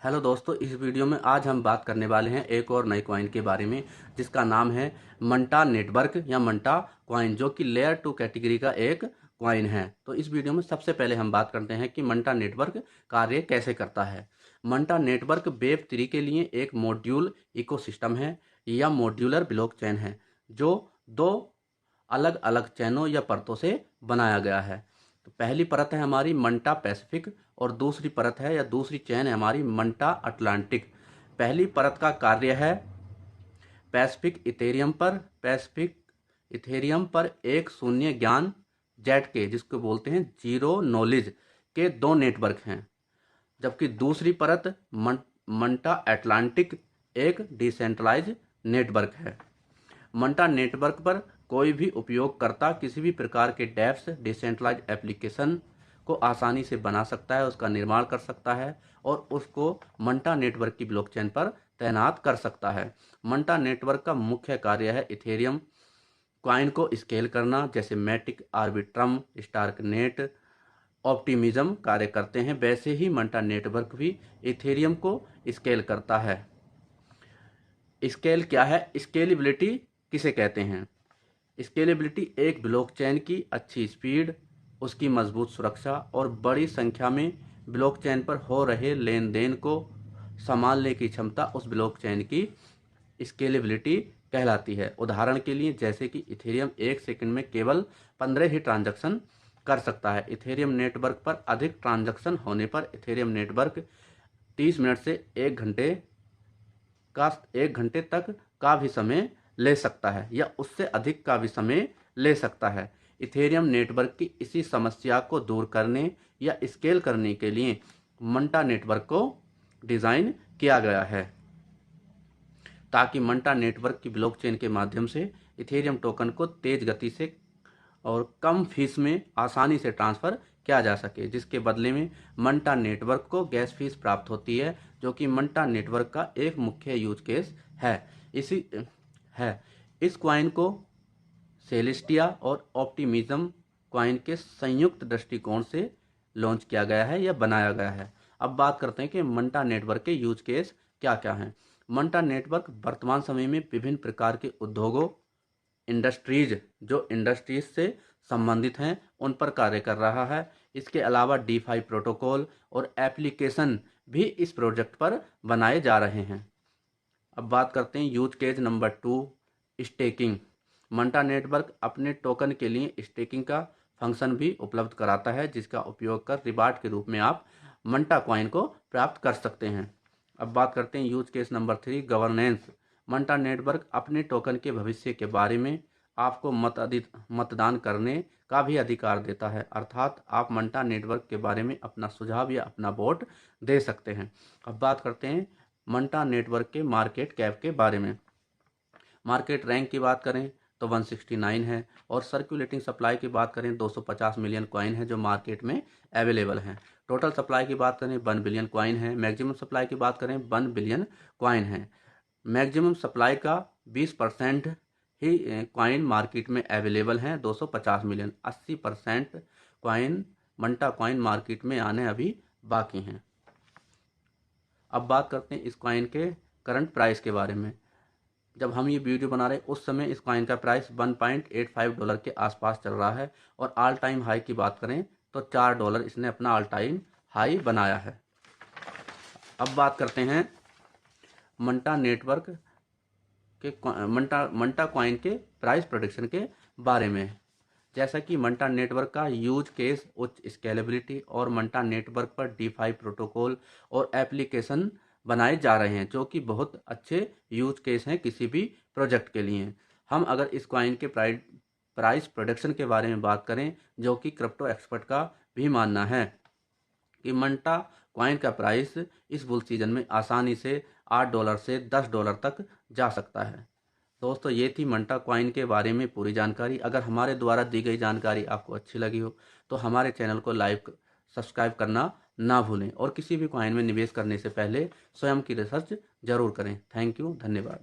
Hello दोस्तों, इस video में आज हम बात करने वाले हैं एक और नई कॉइन के बारे में जिसका नाम है मंटा नेटवर्क या मंटा कॉइन, जो कि लेयर 2 कैटेगरी का एक कॉइन है। तो इस वीडियो में सबसे पहले हम बात करते हैं कि मंटा नेटवर्क कार्य कैसे करता है। मंटा नेटवर्क वेब 3 के लिए एक मॉड्यूल इकोसिस्टम है या मॉड्यूलर ब्लॉकचेन है, जो दो अलग अलग चैनों या परतों से बनाया गया है। तो पहली परत है हमारी मंटा पैसिफिक और दूसरी परत है या दूसरी चैन है हमारी मंटा अटलांटिक। पहली परत का कार्य है पैसिफिक इथेरियम पर एक शून्य ज्ञान जेट के, जिसको बोलते हैं जीरो नॉलेज के दो नेटवर्क हैं, जबकि दूसरी परत मंटा अटलांटिक एक डिसेंट्रलाइज नेटवर्क है। मंटा नेटवर्क पर कोई भी उपयोगकर्ता किसी भी प्रकार के डेप्स डिसेंट्रलाइज एप्लीकेशन को आसानी से बना सकता है, उसका निर्माण कर सकता है और उसको मंटा नेटवर्क की ब्लॉकचेन पर तैनात कर सकता है। मंटा नेटवर्क का मुख्य कार्य है इथेरियम कॉइन को स्केल करना, जैसे मैटिक, आर्बिट्रम, स्टारकनेट, ऑप्टिमिज्म कार्य करते हैं, वैसे ही मंटा नेटवर्क भी इथेरियम को स्केल करता है। स्केल क्या है? स्केलेबिलिटी किसे कहते हैं? स्केलेबिलिटी एक ब्लॉकचेन की अच्छी स्पीड, उसकी मजबूत सुरक्षा और बड़ी संख्या में ब्लॉकचेन पर हो रहे लेन देन को संभालने की क्षमता उस ब्लॉकचेन की स्केलेबिलिटी कहलाती है। उदाहरण के लिए, जैसे कि इथेरियम एक सेकंड में केवल 15 ही ट्रांजैक्शन कर सकता है। इथेरियम नेटवर्क पर अधिक ट्रांजैक्शन होने पर इथेरियम नेटवर्क 30 मिनट से 1 घंटे तक का भी समय ले सकता है या उससे अधिक का भी समय ले सकता है। इथेरियम नेटवर्क की इसी समस्या को दूर करने या स्केल करने के लिए मंटा नेटवर्क को डिज़ाइन किया गया है, ताकि मंटा नेटवर्क की ब्लॉकचेन के माध्यम से इथेरियम टोकन को तेज गति से और कम फीस में आसानी से ट्रांसफ़र किया जा सके, जिसके बदले में मंटा नेटवर्क को गैस फीस प्राप्त होती है, जो कि मंटा नेटवर्क का एक मुख्य यूज केस है। इस क्वाइन को सेलेस्टिया और ऑप्टिमिज्म क्वाइन के संयुक्त दृष्टिकोण से लॉन्च किया गया है या बनाया गया है। अब बात करते हैं कि मंटा नेटवर्क के यूज केस क्या क्या हैं। मंटा नेटवर्क वर्तमान समय में विभिन्न प्रकार के उद्योगों, इंडस्ट्रीज से संबंधित हैं, उन पर कार्य कर रहा है। इसके अलावा DeFi प्रोटोकॉल और एप्लीकेशन भी इस प्रोजेक्ट पर बनाए जा रहे हैं। अब बात करते हैं use case number 2, staking. Mantha network अपने टोकन के लिए स्टेकिंग का फंक्शन भी उपलब्ध कराता है, जिसका उपयोग कर रिवार्ड के रूप में आप मंटा कॉइन को प्राप्त कर सकते हैं। अब बात करते हैं use case number 3, governance. Mantha network अपने टोकन के भविष्य के बारे में आपको मतदान करने का भी अधिकार देता है, अर्थात आप मंटा नेटवर्क के बारे में अपना सुझाव या अपना वोट दे सकते हैं। अब बात करते हैं मंटा नेटवर्क के मार्केट कैप के बारे में। मार्केट रैंक की बात करें तो 169 है और सर्कुलेटिंग सप्लाई की बात करें 250 मिलियन कॉइन है जो मार्केट में अवेलेबल हैं। टोटल सप्लाई की बात करें 1 बिलियन कॉइन है। मैक्सिमम सप्लाई की बात करें 1 बिलियन कॉइन है। मैक्सिमम सप्लाई का 20% ही कॉइन मार्केट में अवेलेबल हैं, 250 million. 80% coin Mantha coin market में आने अभी बाकी हैं। अब बात करते हैं इस कॉइन के करंट प्राइस के बारे में। जब हम ये वीडियो बना रहे हैं उस समय इस कॉइन का प्राइस $1.85 के आसपास चल रहा है और ऑल टाइम हाई की बात करें तो $4 इसने अपना ऑल टाइम हाई बनाया है। अब बात करते हैं मंटा नेटवर्क के मंटा कॉइन के प्राइस प्रोडिक्शन के बारे में। जैसा कि मंटा नेटवर्क का यूज केस उच्च स्केलेबिलिटी और मंटा नेटवर्क पर DeFi प्रोटोकॉल और एप्लीकेशन बनाए जा रहे हैं, जो कि बहुत अच्छे यूज केस हैं किसी भी प्रोजेक्ट के लिए। हम अगर इस कॉइन के प्राइस प्रोडिक्शन के बारे में बात करें, जो कि क्रिप्टो एक्सपर्ट का भी मानना है कि मंटा कॉइन का प्राइस इस बुल सीजन में आसानी से $8 से $10 तक जा सकता है। दोस्तों, ये थी मंटा कॉइन के बारे में पूरी जानकारी। अगर हमारे द्वारा दी गई जानकारी आपको अच्छी लगी हो तो हमारे चैनल को लाइक सब्सक्राइब करना ना भूलें और किसी भी कॉइन में निवेश करने से पहले स्वयं की रिसर्च जरूर करें। थैंक यू, धन्यवाद।